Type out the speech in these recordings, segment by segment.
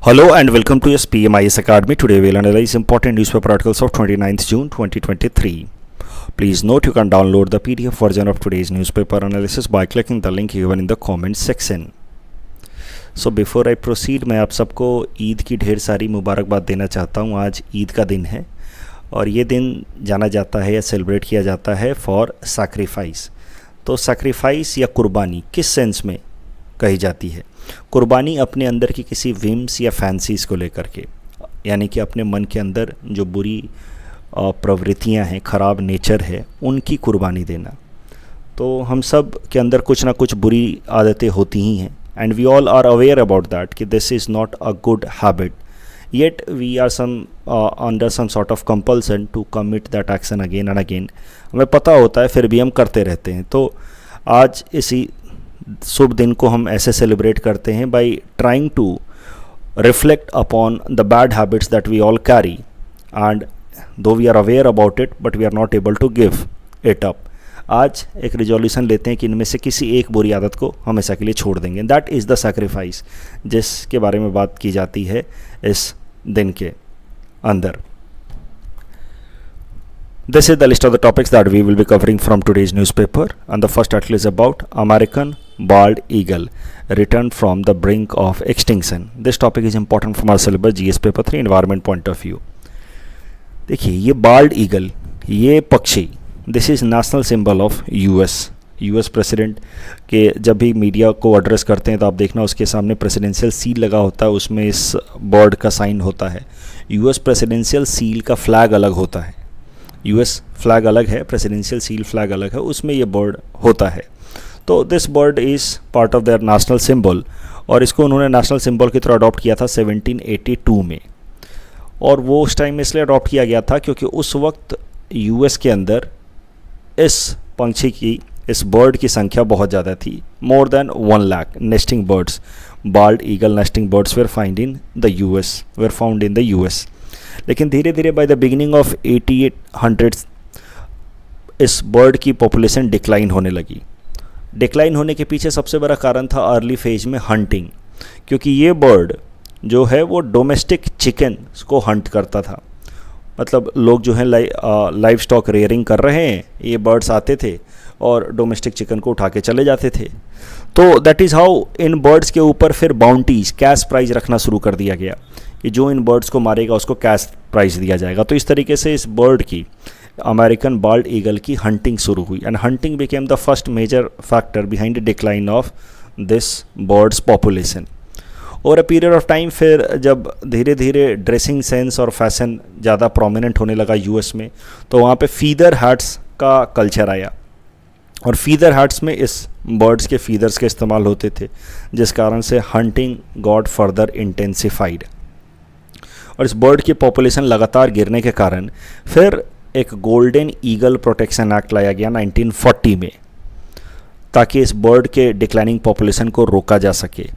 Hello and welcome to SPMIS Academy. Today we'll analyze important newspaper articles of 29th June 2023. Please note you can download the PDF version of today's newspaper analysis by clicking the link given in the comment section. So before I proceed, मैं आप सबको ईद की ढेर सारी मुबारकबाद देना चाहता हूँ। आज ईद का दिन है और ये दिन जाना जाता है या सेलिब्रेट किया जाता है फॉर सैक्रिफाइस। तो सैक्रिफाइस या कुर्बानी किस सेंस में कही जाती है? कुर्बानी अपने अंदर की किसी विम्स या फैंसीज़ को लेकर के, यानी कि अपने मन के अंदर जो बुरी प्रवृत्तियां हैं, ख़राब नेचर है, उनकी कुर्बानी देना। तो हम सब के अंदर कुछ ना कुछ बुरी आदतें होती ही हैं and we all are aware about that कि this is not a good habit, yet we are under some sort of compulsion to commit that action again and again. हमें पता होता है फिर भी हम करते रहते हैं। तो आज इसी शुभ दिन को हम ऐसे सेलिब्रेट करते हैं by trying to reflect upon the bad habits that we all carry and though we are aware about it but we are not able to give it up. आज एक रिजोल्यूशन लेते हैं कि इनमें से किसी एक बुरी आदत को हमेशा के लिए छोड़ देंगे। दैट इज़ द सैक्रिफाइस जिसके बारे में बात की जाती है इस दिन के अंदर। This is the list of the topics that we will be covering from today's newspaper, and the first article is about American bald eagle returned from the brink of extinction. This topic is important from our syllabus GS paper 3 environment point of view. देखिए ये bald eagle, ये पक्षी, this is national symbol of US president के जब भी media को address करते हैं तो आप देखना उसके सामने प्रेसिडेंशियल सील लगा होता है, उसमें इस बर्ड का साइन होता है। US प्रेसिडेंशियल सील का फ्लैग अलग होता है, US फ्लैग अलग है, प्रेसिडेंशियल सील फ्लैग अलग है, उसमें ये बर्ड होता है। तो this bird is part of their national symbol और इसको उन्होंने नेशनल सिंबल की तरह अडॉप्ट किया था 1782 में। और वो उस टाइम में इसलिए अडॉप्ट किया गया था क्योंकि उस वक्त US के अंदर इस पंछी की, इस बर्ड की संख्या बहुत ज़्यादा थी। More than 1 lakh nesting birds, bald eagle nesting birds were found in the US। लेकिन धीरे धीरे by the beginning of 1800s इस बर्ड की पॉपुलेशन डिक्लाइन होने लगी। डिक्लाइन होने के पीछे सबसे बड़ा कारण था अर्ली फेज में हंटिंग, क्योंकि ये बर्ड जो है वो डोमेस्टिक चिकन को हंट करता था। मतलब लोग जो हैं लाइव स्टॉक रेयरिंग कर रहे हैं, ये बर्ड्स आते थे और डोमेस्टिक चिकन को उठा के चले जाते थे। तो that is how in birds के ऊपर फिर बाउंटीज, कैश प्राइज रखना शुरू कर दिया गया कि जो इन बर्ड्स को मारेगा उसको कैश प्राइज दिया जाएगा। तो इस तरीके से इस बर्ड की, अमेरिकन बाल्ड ईगल की हंटिंग शुरू हुई and hunting became the first major factor behind the decline of this birds population. Over a period of time फिर जब धीरे धीरे ड्रेसिंग सेंस और फैशन ज़्यादा प्रोमिनेंट होने लगा US में, तो वहाँ पे फीदर हैट्स का कल्चर आया और फीदर हैट्स में इस बर्ड्स के फीदर्स के इस्तेमाल होते थे, जिस कारण से हंटिंग गॉट फर्दर इंटेंसिफाइड। और इस बर्ड की पॉपुलेशन लगातार गिरने के कारण फिर एक गोल्डन ईगल प्रोटेक्शन एक्ट लाया गया 1940 में, ताकि इस बर्ड के डिक्लाइनिंग पॉपुलेशन को रोका जा सके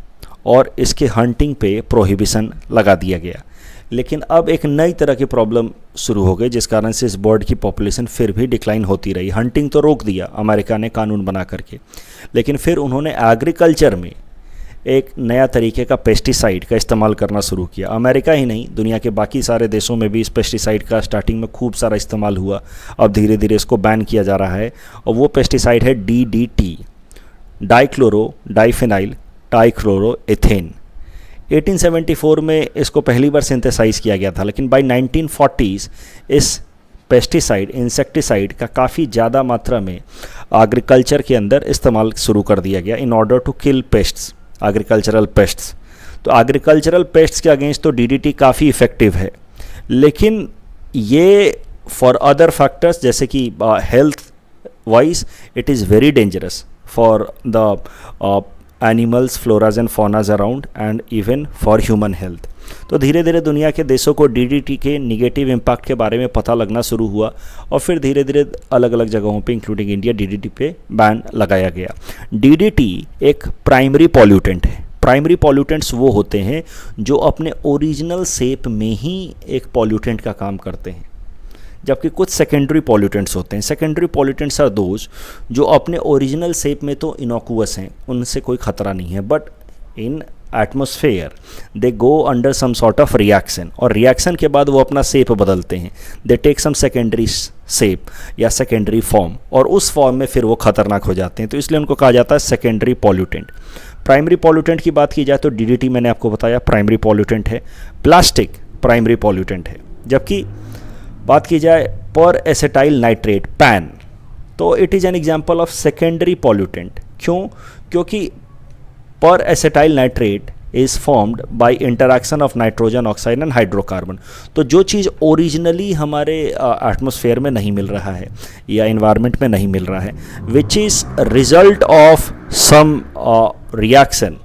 और इसके हंटिंग पे प्रोहिबिशन लगा दिया गया। लेकिन अब एक नई तरह की प्रॉब्लम शुरू हो गई, जिस कारण से इस बर्ड की पॉपुलेशन फिर भी डिक्लाइन होती रही। हंटिंग तो रोक दिया अमेरिका ने कानून बना करके, लेकिन फिर उन्होंने एग्रीकल्चर में एक नया तरीके का पेस्टिसाइड का इस्तेमाल करना शुरू किया। अमेरिका ही नहीं, दुनिया के बाकी सारे देशों में भी इस पेस्टिसाइड का स्टार्टिंग में खूब सारा इस्तेमाल हुआ। अब धीरे धीरे इसको बैन किया जा रहा है और वो पेस्टिसाइड है DDT, डाइक्लोरो डाइफेनाइल ट्राइक्लोरोएथेन। 1874 में इसको पहली बार सिंथेसाइज किया गया था, लेकिन बाय 1940s इस पेस्टिसाइड, इंसेक्टिसाइड का काफ़ी ज़्यादा मात्रा में एग्रीकल्चर के अंदर इस्तेमाल शुरू कर दिया गया in order to kill pests, agricultural pests. तो एग्रीकल्चरल पेस्ट्स के अगेंस्ट तो DDT काफ़ी इफ़ेक्टिव है, लेकिन ये फॉर अदर फैक्टर्स जैसे कि health wise it is very dangerous for the animals, floras and faunas around and even for human health. तो धीरे धीरे दुनिया के देशों को DDT के निगेटिव इम्पैक्ट के बारे में पता लगना शुरू हुआ और फिर धीरे धीरे अलग अलग जगहों पे इंक्लूडिंग इंडिया DDT पे बैन लगाया गया। DDT एक प्राइमरी पॉल्यूटेंट है। प्राइमरी पॉल्यूटेंट्स वो होते हैं जो अपने ओरिजिनल शेप में ही एक पॉल्यूटेंट का काम करते हैं, जबकि कुछ सेकेंडरी पॉल्यूटेंट्स होते हैं। सेकेंडरी पॉल्यूटेंट्स आर दोज जो अपने ओरिजिनल शेप में तो इनोकुअस हैं, उनसे कोई ख़तरा नहीं है, but in atmosphere they go under some sort of reaction, और रिएक्शन के बाद वो अपना शेप बदलते हैं, they take some secondary shape या सेकेंडरी फॉर्म, और उस फॉर्म में फिर वो खतरनाक हो जाते हैं, तो इसलिए उनको कहा जाता है सेकेंडरी पॉल्यूटेंट। प्राइमरी पॉल्यूटेंट की बात की जाए तो डीडीटी मैंने आपको बताया प्राइमरी पॉल्यूटेंट है, प्लास्टिक प्राइमरी पॉल्यूटेंट है, जबकि बात की जाए पर एसिटाइल नाइट्रेट पैन, तो it is an example of secondary pollutant. क्यों? क्योंकि पर acetyl nitrate is formed by interaction of nitrogen oxide and hydrocarbon. तो जो चीज़ ओरिजिनली हमारे एटमॉस्फेयर में नहीं मिल रहा है या इन्वायरमेंट में नहीं मिल रहा है, which is result of some reaction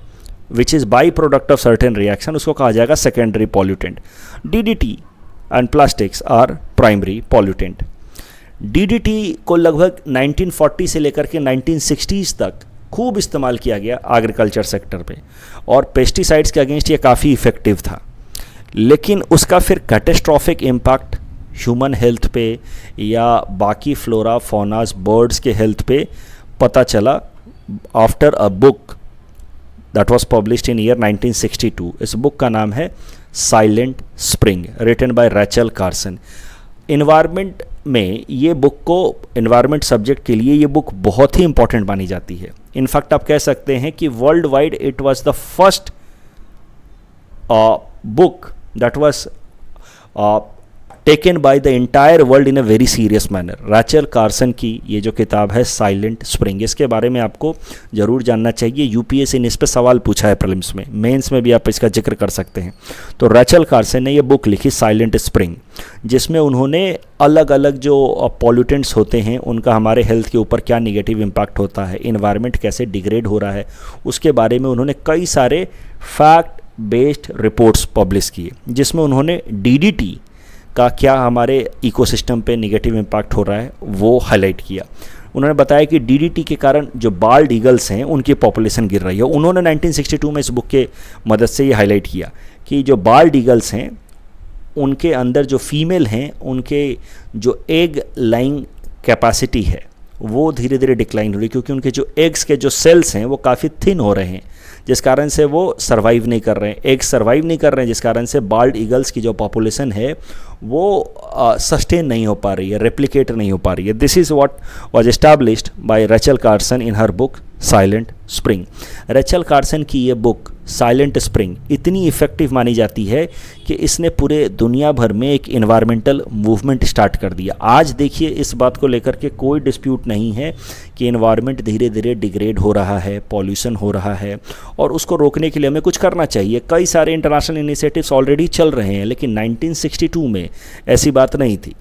which is by product of certain reaction, उसको कहा जाएगा secondary pollutant. DDT and plastics are primary pollutant. DDT को लगभग 1940 से लेकर के 1960s तक खूब इस्तेमाल किया गया एग्रीकल्चर सेक्टर पे, और पेस्टिसाइड्स के अगेंस्ट ये काफ़ी इफ़ेक्टिव था, लेकिन उसका फिर कैटेस्ट्रॉफिक इम्पैक्ट ह्यूमन हेल्थ पे या बाकी फ्लोरा फौनास बर्ड्स के हेल्थ पे पता चला after a book that was published in year 1962। इस बुक का नाम है silent spring, written by Rachel Carson. Environment में ये बुक को, इन्वायरमेंट सब्जेक्ट के लिए ये बुक बहुत ही इंपॉर्टेंट मानी जाती है। इनफैक्ट आप कह सकते हैं कि world wide it was the first book that was taken by the entire world in a very serious manner. Rachel Carson की ये जो किताब है साइलेंट स्प्रिंग, इसके बारे में आपको ज़रूर जानना चाहिए। यूपीएससी ने इस पर सवाल पूछा है प्रीलिम्स में, मेंस में भी आप इसका जिक्र कर सकते हैं। तो रैचल कार्सन ने ये बुक लिखी साइलेंट स्प्रिंग, जिसमें उन्होंने अलग अलग जो पॉल्यूटेंट्स होते हैं उनका हमारे हेल्थ के ऊपर क्या निगेटिव इम्पैक्ट होता है, इन्वायरमेंट कैसे डिग्रेड हो रहा है, उसके बारे में उन्होंने कई सारे फैक्ट बेस्ड रिपोर्ट्स पब्लिश किए, जिसमें उन्होंने डीडीटी का क्या हमारे इकोसिस्टम पे निगेटिव इम्पैक्ट हो रहा है वो हाईलाइट किया। उन्होंने बताया कि डीडीटी के कारण जो बाल्ड ईगल्स हैं उनकी पॉपुलेशन गिर रही है। उन्होंने 1962 में इस बुक के मदद से ये हाईलाइट किया कि जो बाल्ड ईगल्स हैं उनके अंदर जो फीमेल हैं उनके जो एग लाइंग कैपेसिटी है वो धीरे धीरे डिक्लाइन हो रही है, क्योंकि उनके जो एग्स के जो सेल्स हैं वो काफ़ी थिन हो रहे हैं, जिस कारण से वो सर्वाइव नहीं कर रहे हैं, एग सर्वाइव नहीं कर रहे हैं, जिस कारण से बाल्ड ईगल्स की जो पॉपुलेशन है वो सस्टेन नहीं हो पा रही है, रेप्लिकेट नहीं हो पा रही है। This is what was established bye Rachel Carson in her book silent spring. Rachel Carson की ये बुक साइलेंट स्प्रिंग इतनी इफ़ेक्टिव मानी जाती है कि इसने पूरे दुनिया भर में एक इन्वायरमेंटल मूवमेंट स्टार्ट कर दिया। आज देखिए इस बात को लेकर के कोई डिस्प्यूट नहीं है कि इन्वायरमेंट धीरे धीरे डिग्रेड हो रहा है, पॉल्यूशन हो रहा है, और उसको रोकने के लिए हमें कुछ करना चाहिए। कई सारे इंटरनेशनल इनिशिएटिव्स ऑलरेडी चल रहे हैं, लेकिन 1962 में ऐसी बात नहीं थी।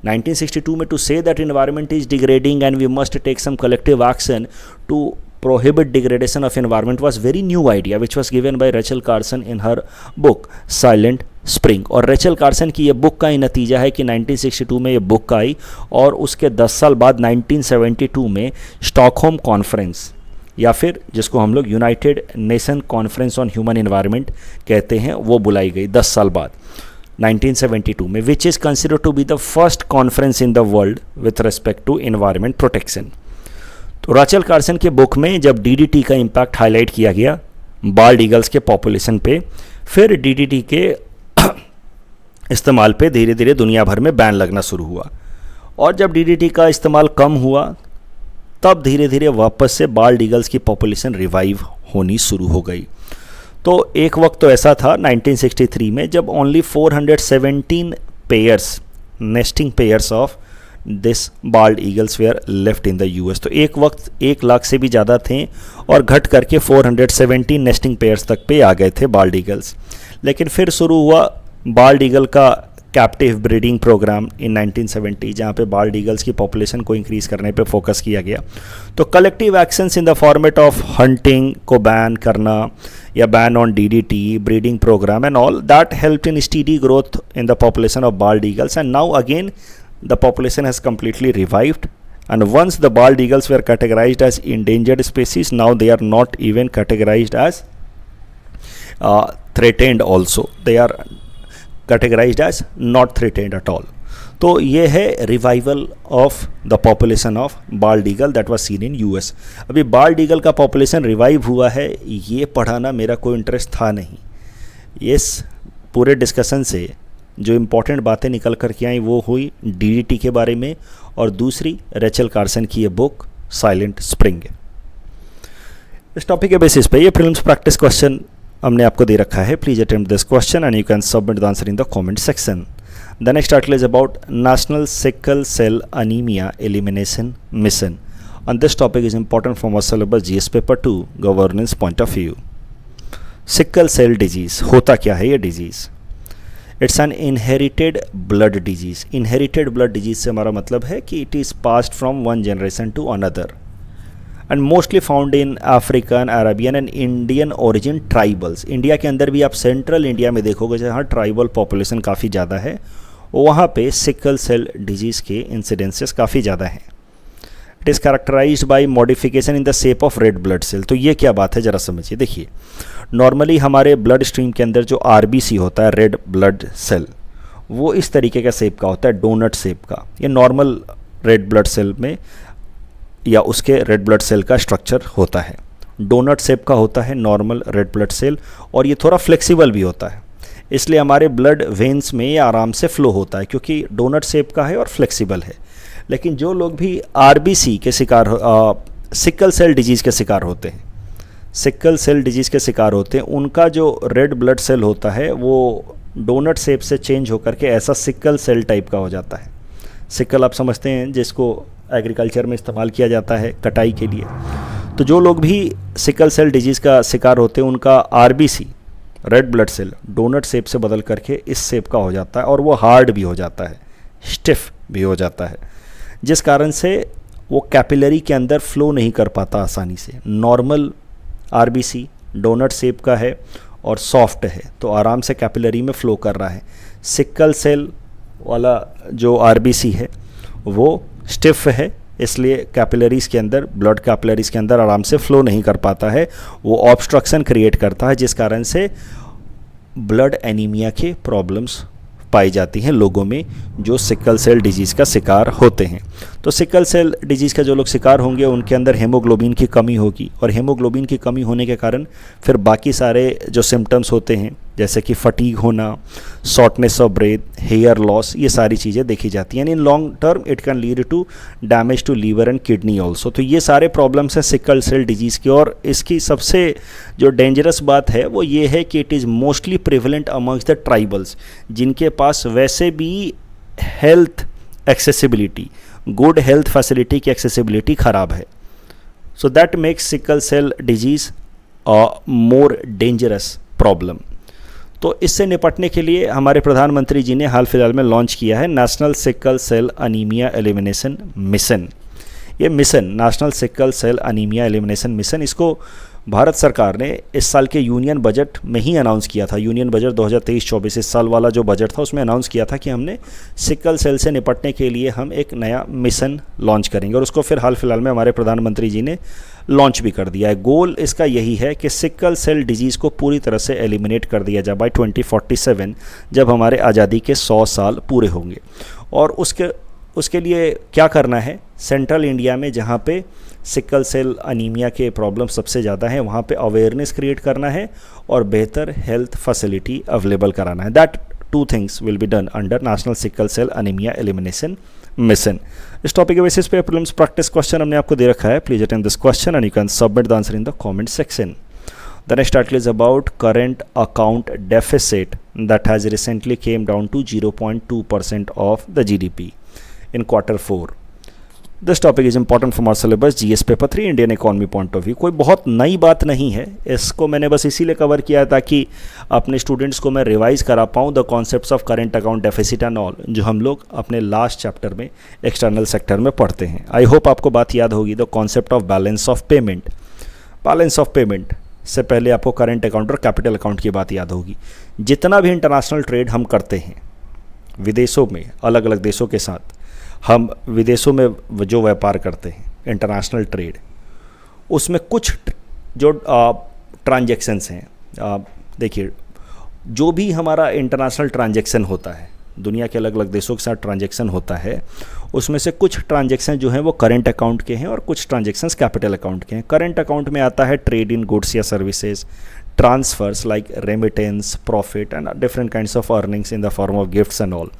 1962 में to say that environment is degrading and we must take some collective action to prohibit degradation of environment was very new idea which was given by Rachel Carson in her book Silent Spring। और Rachel Carson की ये book का ही नतीजा है कि 1962 में ये book आई, और उसके 10 साल बाद 1972 में स्टॉकहोम कॉन्फ्रेंस, या फिर जिसको हम लोग United nation conference on human environment कहते हैं, वो बुलाई गई 10 साल बाद 1972 में, which is considered to be the first conference in the world with respect to environment protection. तो रैचल कार्सन के बुक में जब डीडीटी का इम्पैक्ट हाईलाइट किया गया बाल्ड ईगल्स के पॉपुलेशन पे, फिर डीडीटी के इस्तेमाल पे धीरे धीरे दुनिया भर में बैन लगना शुरू हुआ, और जब डीडीटी का इस्तेमाल कम हुआ तब धीरे धीरे वापस से बाल्ड ईगल्स की पॉपुलेशन रिवाइव होनी शुरू हो गई। तो एक वक्त तो ऐसा था 1963 में जब only 417 pairs, nesting pairs of this bald eagles where left in the US. तो एक वक्त 1 लाख से भी ज़्यादा थे और घट करके 417 नेस्टिंग पेयर्स तक पे आ गए थे बाल्ड ईगल्स। लेकिन फिर शुरू हुआ बाल्ड ईगल का कैप्टिव ब्रीडिंग प्रोग्राम इन 1970, जहाँ पे बाल्ड ईगल्स की पॉपुलेशन को इंक्रीज़ करने पे फोकस किया गया। तो collective actions in the format of hunting को बैन करना या ban on DDT, breeding program and all that helped in steady growth in the population of bald eagles, and now again the population has completely revived, and once the bald eagles were categorized as endangered species, now they are not even categorized as threatened also, they are categorized as not threatened at all. तो ये है revival of the population of bald eagle that was seen in US. अभी bald eagle का population revive हुआ है, ये पढ़ाना मेरा कोई इंटरेस्ट था नहीं। इस पूरे डिस्कशन से जो इम्पोर्टेंट बातें निकल कर के आई वो हुई डीडीटी के बारे में, और दूसरी रेचल कार्सन की ये बुक साइलेंट स्प्रिंग। इस टॉपिक के बेसिस पे ये प्रीलिम्स प्रैक्टिस क्वेश्चन हमने आपको दे रखा है। Please attempt this question and you can submit the answer in the comment section. The next article is about National Sickle Cell Anemia Elimination Mission. And this topic is important from our syllabus GS paper 2 governance point of view. Sickle cell disease होता क्या है ये disease? It's an inherited blood disease. Inherited blood disease से हमारा मतलब है कि it is passed from one generation to another and mostly found in African, Arabian and Indian origin tribals. India के अंदर भी आप सेंट्रल इंडिया में देखोगे जहाँ ट्राइबल पॉपुलेशन काफ़ी ज़्यादा है, वहाँ पे सिकल सेल डिजीज़ के इंसिडेंसेस काफ़ी ज़्यादा हैं। It is characterized by modification in the shape of red blood cell. तो ये क्या बात है ज़रा समझिए। देखिए, नॉर्मली हमारे ब्लड स्ट्रीम के अंदर जो आरबीसी होता है, रेड ब्लड सेल, वो इस तरीके का शेप का होता है, डोनट शेप का। ये नॉर्मल रेड ब्लड सेल में या उसके रेड ब्लड सेल का स्ट्रक्चर होता है, डोनट शेप का होता है नॉर्मल रेड ब्लड सेल, और ये थोड़ा फ्लेक्सिबल भी होता है, इसलिए हमारे ब्लड वेन्स में ये आराम से फ्लो होता है क्योंकि डोनट शेप का है और फ्लेक्सिबल है। लेकिन जो लोग भी आरबीसी के शिकार सिकल सेल डिजीज़ के शिकार होते हैं, सिकल सेल डिजीज़ के शिकार होते हैं, उनका जो रेड ब्लड सेल होता है वो डोनट शेप से चेंज होकर के ऐसा सिकल सेल टाइप का हो जाता है। सिकल आप समझते हैं जिसको एग्रीकल्चर में इस्तेमाल किया जाता है कटाई के लिए। तो जो लोग भी सिकल सेल डिजीज़ का शिकार होते हैं उनका RBC red blood cell donut shape से बदल करके इस शेप का हो जाता है और वो हार्ड भी हो जाता है, स्टिफ भी हो जाता है, जिस कारण से वो कैपिलरी के अंदर फ्लो नहीं कर पाता आसानी से। नॉर्मल आरबीसी डोनट शेप का है और सॉफ्ट है तो आराम से कैपिलरी में फ्लो कर रहा है। सिकल सेल वाला जो आरबीसी है वो स्टिफ है, इसलिए कैपिलरीज़ के अंदर, ब्लड कैपिलरीज़ के अंदर आराम से फ्लो नहीं कर पाता है, वो ऑब्स्ट्रक्शन क्रिएट करता है, जिस कारण से ब्लड एनीमिया के प्रॉब्लम्स पाई जाती हैं लोगों में जो सिकल सेल डिजीज़ का शिकार होते हैं। तो सिकल सेल डिजीज़ का जो लोग शिकार होंगे उनके अंदर हेमोग्लोबिन की कमी होगी, और हेमोग्लोबिन की कमी होने के कारण फिर बाकी सारे जो सिम्टम्स होते हैं जैसे कि फटीग होना, shortness of breath, hair loss, ये सारी चीज़ें देखी जाती हैं। In long term it can lead to damage to liver and kidney also. तो ये सारे प्रॉब्लम्स हैं सिकल सेल डिजीज़ की, और इसकी सबसे जो डेंजरस बात है वो ये है कि it is mostly prevalent amongst the tribals, जिनके पास वैसे भी health accessibility, good health facility की एक्सेसिबिलिटी ख़राब है। So that makes sickle cell disease a more dangerous problem. तो इससे निपटने के लिए हमारे प्रधानमंत्री जी ने हाल फिलहाल में लॉन्च किया है National sickle cell anaemia elimination Mission. ये mission National sickle cell anaemia elimination Mission, इसको भारत सरकार ने इस साल के यूनियन बजट में ही अनाउंस किया था। यूनियन बजट 2023-24 इस साल वाला जो बजट था उसमें अनाउंस किया था कि हमने सिकल सेल से निपटने के लिए हम एक नया मिशन लॉन्च करेंगे, और उसको फिर हाल फिलहाल में हमारे प्रधानमंत्री जी ने लॉन्च भी कर दिया है। गोल इसका यही है कि सिकल सेल डिजीज़ को पूरी तरह से एलिमिनेट कर दिया जाए बाय 2047, जब हमारे आज़ादी के 100 साल पूरे होंगे। और उसके लिए क्या करना है, सेंट्रल इंडिया में जहाँ पे सिकल सेल अनीमिया के प्रॉब्लम सबसे ज़्यादा हैं वहाँ पे अवेयरनेस क्रिएट करना है और बेहतर हेल्थ फैसिलिटी अवेलेबल कराना है। That two things will be done under national sickle cell anaemia elimination mission. इस टॉपिक के बेसिस पे प्रीलिम्स प्रैक्टिस क्वेश्चन हमने आपको दे रखा है। Please attend this question and you can submit the answer in the comment section. The next article is about current account deficit that has recently came down to 0.2% of the GDP in Q4. This topic is important from our syllabus GS paper 3 Indian economy point of view. कोई बहुत नई बात नहीं है, इसको मैंने बस इसीलिए कवर किया ताकि अपने स्टूडेंट्स को मैं रिवाइज करा पाऊँ the concepts of current account deficit and all, जो हम लोग अपने लास्ट चैप्टर में एक्सटर्नल सेक्टर में पढ़ते हैं। आई होप आपको बात याद होगी, the concept of balance of payment. Balance of payment से पहले आपको करंट अकाउंट और कैपिटल अकाउंट की बात याद होगी। जितना भी इंटरनेशनल ट्रेड हम करते हैं विदेशों में, अलग अलग देशों के साथ, हम विदेशों में जो व्यापार करते हैं इंटरनेशनल ट्रेड, उसमें कुछ जो ट्रांजैक्शंस हैं, देखिए जो भी हमारा इंटरनेशनल ट्रांजैक्शन होता है दुनिया के अलग अलग देशों के साथ ट्रांजैक्शन होता है, उसमें से कुछ ट्रांजैक्शन जो हैं वो करंट अकाउंट के हैं और कुछ ट्रांजैक्शंस कैपिटल अकाउंट के हैं। करंट अकाउंट में आता है ट्रेड इन गुड्स या services, transfers like remittance, profit and different kinds of earnings in the form of gifts and all.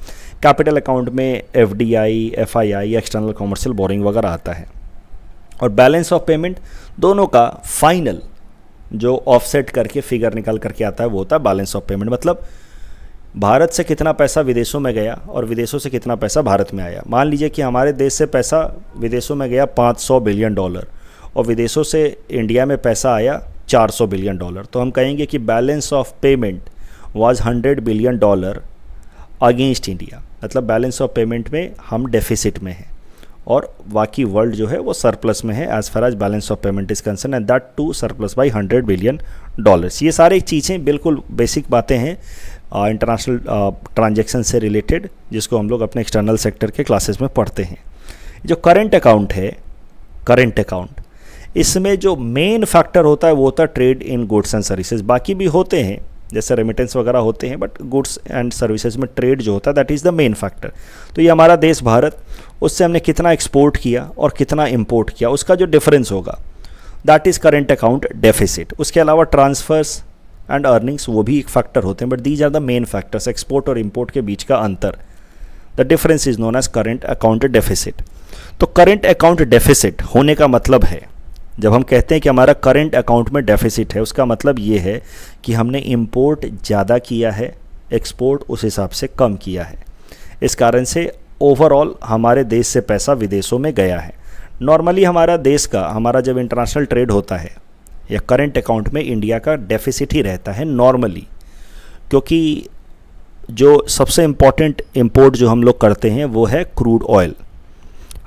Capital account में FDI, FII, external commercial borrowing वगैरह आता है। और बैलेंस ऑफ पेमेंट दोनों का फाइनल जो offset करके फिगर निकाल करके आता है वो होता है बैलेंस ऑफ पेमेंट। मतलब भारत से कितना पैसा विदेशों में गया और विदेशों से कितना पैसा भारत में आया। मान लीजिए कि हमारे देश से पैसा विदेशों में गया $500 बिलियन और विदेशों से इंडिया में पैसा आया $400 बिलियन, तो हम कहेंगे कि balance of payment was $100 billion against India. मतलब बैलेंस ऑफ पेमेंट में हम डेफिसिट में हैं और बाकी वर्ल्ड जो है वो सरप्लस में है as far as balance of payment is concern, and that too surplus by $100 billion. ये सारी चीज़ें बिल्कुल बेसिक बातें हैं इंटरनेशनल ट्रांजैक्शन से रिलेटेड, जिसको हम लोग अपने एक्सटर्नल सेक्टर के क्लासेस में पढ़ते हैं। जो करंट अकाउंट है, करंट अकाउंट, इसमें जो मेन फैक्टर होता है वो होता है trade in goods and services. बाकी भी होते हैं जैसे रेमिटेंस वगैरह होते हैं, बट गुड्स एंड सर्विसेज में ट्रेड जो होता है that is the main factor. तो ये हमारा देश भारत, उससे हमने कितना एक्सपोर्ट किया और कितना इंपोर्ट किया, उसका जो डिफरेंस होगा that is current account deficit. उसके अलावा ट्रांसफर्स एंड अर्निंग्स वो भी एक फैक्टर होते हैं, but these are the main factors. Export और इंपोर्ट के बीच का अंतर, the difference is known as current account deficit. तो करंट अकाउंट डेफिसिट होने का मतलब है, जब हम कहते हैं कि हमारा करंट अकाउंट में डेफिसिट है, उसका मतलब ये है कि हमने इंपोर्ट ज़्यादा किया है, एक्सपोर्ट उस हिसाब से कम किया है। इस कारण से ओवरऑल हमारे देश से पैसा विदेशों में गया है। नॉर्मली हमारा देश का, हमारा जब इंटरनेशनल ट्रेड होता है या करंट अकाउंट में इंडिया का डेफिसिट ही रहता है नॉर्मली, क्योंकि जो सबसे इम्पॉर्टेंट इंपोर्ट जो हम लोग करते हैं वो है क्रूड ऑयल।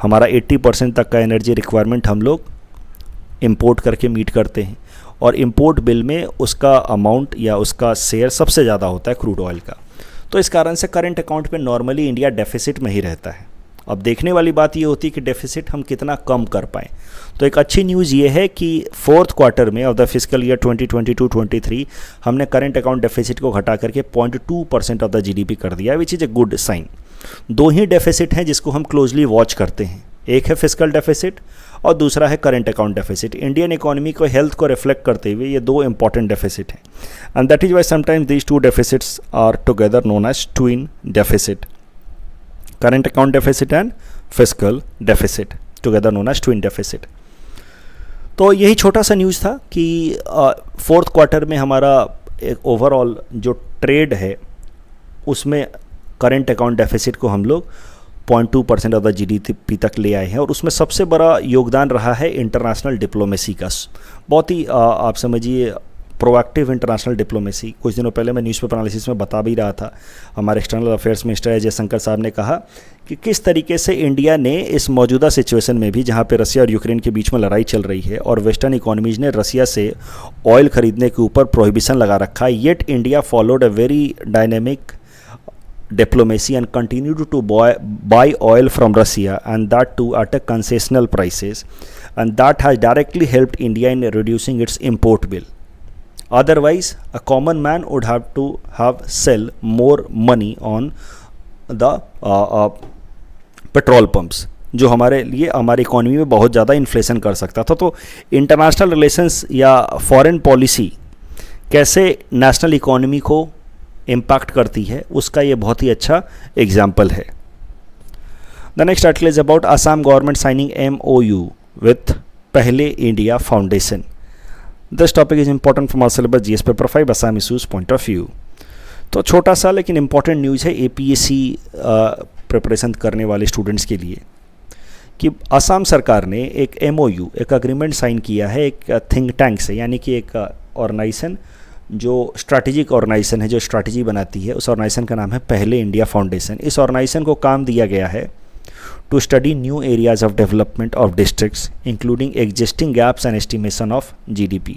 हमारा 80% तक का एनर्जी रिक्वायरमेंट हम लोग इंपोर्ट करके मीट करते हैं, और इंपोर्ट बिल में उसका अमाउंट या उसका शेयर सबसे ज़्यादा होता है क्रूड ऑयल का। तो इस कारण से करंट अकाउंट में नॉर्मली इंडिया डेफिसिट में ही रहता है। अब देखने वाली बात ये होती है कि डेफिसिट हम कितना कम कर पाएँ। तो एक अच्छी न्यूज़ ये है कि फोर्थ क्वार्टर में ऑफ द फिजिकल ईयर 2022-23 हमने करंट अकाउंट डेफिसिट को घटा करके 0.2% ऑफ द जीडीपी कर दिया है, which is a good sign. दो ही डेफिसिट हैं जिसको हम क्लोजली वॉच करते हैं, एक है फिजिकल डेफिसिट और दूसरा है current account deficit. Indian economy को, हेल्थ को रिफ्लेक्ट करते हुए ये दो इंपॉर्टेंट डेफिसिट हैं, and that is why sometimes these two deficits are together known as twin deficit. Current account deficit and fiscal deficit together known as twin deficit. तो यही छोटा सा न्यूज़ था कि फोर्थ क्वार्टर में हमारा एक ओवरऑल जो ट्रेड है उसमें करंट अकाउंट डेफिसिट को हम लोग 0.2% ऑफ द जीडीपी तक ले आए हैं, और उसमें सबसे बड़ा योगदान रहा है इंटरनेशनल डिप्लोमेसी का। बहुत ही आप समझिए प्रोएक्टिव इंटरनेशनल डिप्लोमेसी। कुछ दिनों पहले मैं न्यूज़पेपर एनालिसिस में बता भी रहा था, हमारे external affairs minister Ajay Shankar साहब ने कहा कि किस तरीके से इंडिया ने इस मौजूदा सिचुएशन में भी, जहाँ पे रसिया और यूक्रेन के बीच में लड़ाई चल रही है और वेस्टर्न इकोनॉमीज़ ने रसिया से ऑयल खरीदने के ऊपर प्रोहिबिशन लगा रखा है, yet India followed a very dynamic diplomacy and continued to buy oil from Russia, and that too at a concessional prices, and that has directly helped India in reducing its import bill. Otherwise a common man would have to have sell more money on the petrol pumps, जो हमारे लिए, हमारी economy में बहुत ज़्यादा inflation कर सकता था। तो इंटरनेशनल रिलेशंस या फॉरेन पॉलिसी कैसे नेशनल इकोनॉमी को इम्पैक्ट करती है, उसका ये बहुत ही अच्छा एग्जाम्पल है। The next article is about Assam government signing MOU with Pahle India Foundation. This topic is important from our syllabus GS paper 5 Assam issues point of view. तो छोटा सा लेकिन इंपॉर्टेंट न्यूज़ है APSC प्रिपरेशन करने वाले स्टूडेंट्स के लिए, कि असम सरकार ने एक MOU, एक अग्रीमेंट साइन किया है एक थिंक टैंक से, यानी कि एक ऑर्गेनाइजेशन जो स्ट्रैटेजिक ऑर्गेनाइजेशन है, जो स्ट्रैटेजी बनाती है, उस ऑर्गेनाइजेशन का नाम है पहले इंडिया फाउंडेशन। इस ऑर्गेनाइजेशन को काम दिया गया है to study new areas of development of districts including existing gaps and estimation of GDP।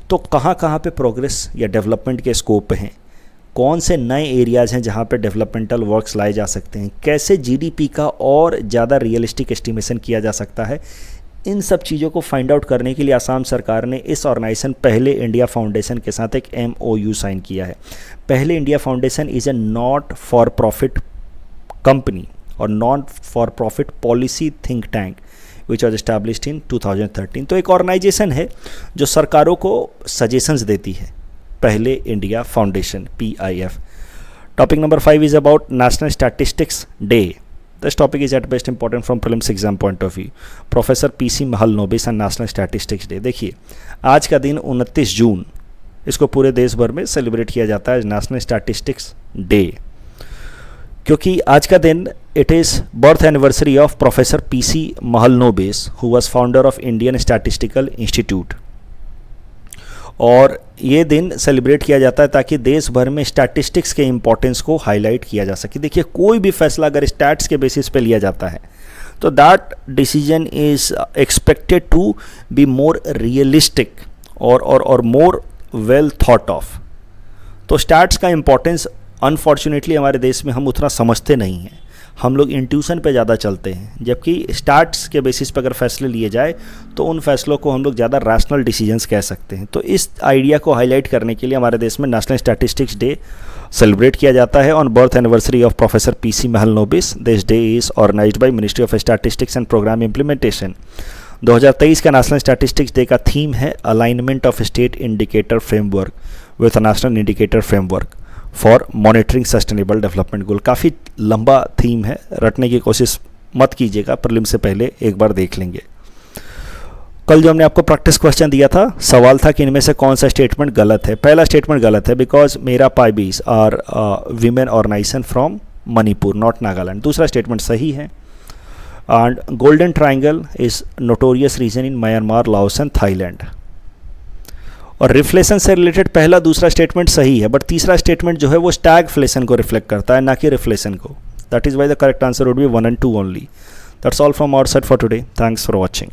तो कहाँ कहाँ पे प्रोग्रेस या डेवलपमेंट के स्कोप हैं, कौन से नए एरियाज़ हैं जहाँ पे डेवलपमेंटल वर्क्स लाए जा सकते हैं, कैसे GDP का और ज़्यादा रियलिस्टिक एस्टिमेशन किया जा सकता है, इन सब चीज़ों को फाइंड आउट करने के लिए आसाम सरकार ने इस ऑर्गेनाइजेशन पहले इंडिया फाउंडेशन के साथ एक MOU साइन किया है। पहले India Foundation is a not for profit company और not for profit policy think tank which was established in 2013। तो एक ऑर्गेनाइजेशन है जो सरकारों को सजेशंस देती है, पहले India foundation PIF। Topic number 5 is about national statistics day. This topic is at best important from prelims exam point of view. Professor PC Mahalanobis and national statistics day. देखिए, आज का दिन 29 जून, इसको पूरे देश भर में सेलिब्रेट किया जाता है नेशनल स्टैटिस्टिक्स डे, क्योंकि आज का दिन it is birth anniversary of professor PC Mahalanobis who was founder of Indian statistical institute. और ये दिन सेलिब्रेट किया जाता है ताकि देश भर में स्टैटिस्टिक्स के इंपॉर्टेंस को हाईलाइट किया जा सके। देखिए, कोई भी फैसला अगर स्टैट्स के बेसिस पे लिया जाता है तो that decision is expected to be more realistic और मोर वेल थॉट ऑफ। तो स्टैट्स का इंपॉर्टेंस अनफॉर्चुनेटली हमारे देश में हम उतना समझते नहीं हैं, हम लोग इंट्यूशन पे ज़्यादा चलते हैं, जबकि स्टैट्स के बेसिस पर अगर फैसले लिए जाए तो उन फैसलों को हम लोग ज़्यादा रैशनल डिसीजंस कह सकते हैं। तो इस आइडिया को हाईलाइट करने के लिए हमारे देश में नेशनल स्टैटिस्टिक्स डे सेलिब्रेट किया जाता है on birth anniversary of professor PC Mahalanobis. This day is organised by ministry of statistics and programme implementation. 2023 का नेशनल स्टैटिस्टिक्स डे का थीम है alignment of state indicator framework with national indicator framework for monitoring sustainable development goal. काफ़ी लंबा theme है, रटने की कोशिश मत कीजिएगा, प्रीलिम से पहले एक बार देख लेंगे। कल जो हमने आपको प्रैक्टिस क्वेश्चन दिया था, सवाल था कि इनमें से कौन सा स्टेटमेंट गलत है। पहला स्टेटमेंट गलत है, because Meira Paibis are women organisation from Manipur not Nagaland. दूसरा स्टेटमेंट सही है, and golden triangle is notorious region in Myanmar, Laos and Thailand. और रिफ्लेशन से रिलेटेड पहला दूसरा स्टेटमेंट सही है, बट तीसरा स्टेटमेंट जो है वो स्टैगफ्लेशन को रिफ्लेक्ट करता है, ना कि रिफ्लेशन को। That is why the correct answer would be 1 and 2 only. That's all from our side for today. Thanks for watching.